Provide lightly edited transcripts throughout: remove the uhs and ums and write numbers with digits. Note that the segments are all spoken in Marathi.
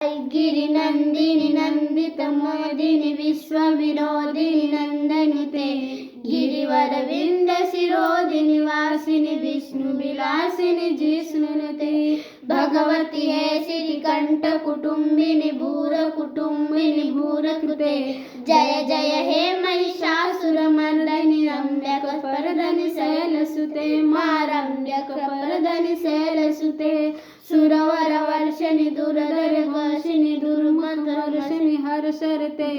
गिरिनंदिनी नंदित मोदिनी विश्वविनोदिनी नंदनुते गिरिवर विंद शिरोदिनी वासिनी विष्णु विलासिनी जिष्णुनुते भगवती हे श्रीकंठ कुटुंबिनी भूर कुटुंबिनी भूरकृते जय जय हे महिषासुरमर्दिनी रम्यक परधनि शैलसुते मा रम्यक परधनि शैलसुते सुरवर वर्षिणी दुर्धर वर्षिणी दुर्मदर्शिनी हर्षरते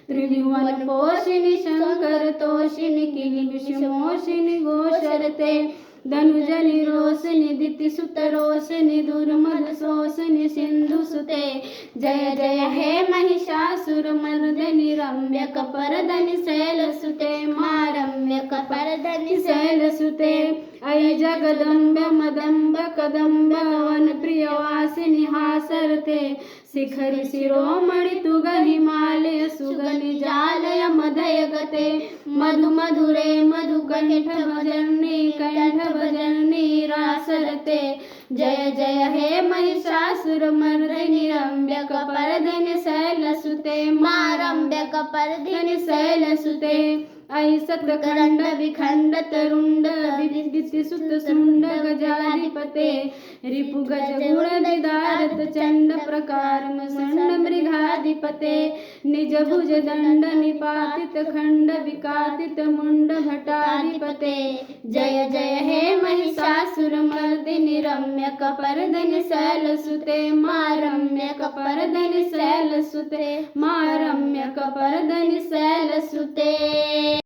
त्रिभुवन पोषिणी शंकर तोषिणी किलिविषमोषिणी घोषरते धनुजनि रोषिणी दितिसुत रोषिणी दुर्मद शोषिणी सिंधुसुते जय जय हे महिषासुरमर्दिनी रम्यक परधनि शैलसुते मा रम्यक परधनि शैलसुते ऐ जगदम्ब मदम्ब कदम्ब वन प्रियवासिनी हासरते शिखरि शिरोमणि तुग हिमालय सुगनि जालय मदय गते मधु मधुरे मधु कंठ भजनी रासरते जय जय हे महिषासुरमर्दिनी रम्यक परधनि शैलसुते मा रम्यक परधनि शैलसुते ऐ सतखंड विखंड तरुंड विदितिसुत सुंड गजाधिपते रिपु गज गुण निदारत चंड प्रकार मसंड मृगाधिपते निज भुज दंड निपातित खंड विकातित मुंड भटाधिपते जय जय हे महिषासुरमर्दिनी रम्यक परधनि शैलसुते मा रम्यक परधनि शैलसुते मा रम्यक परधनि शैलसुते।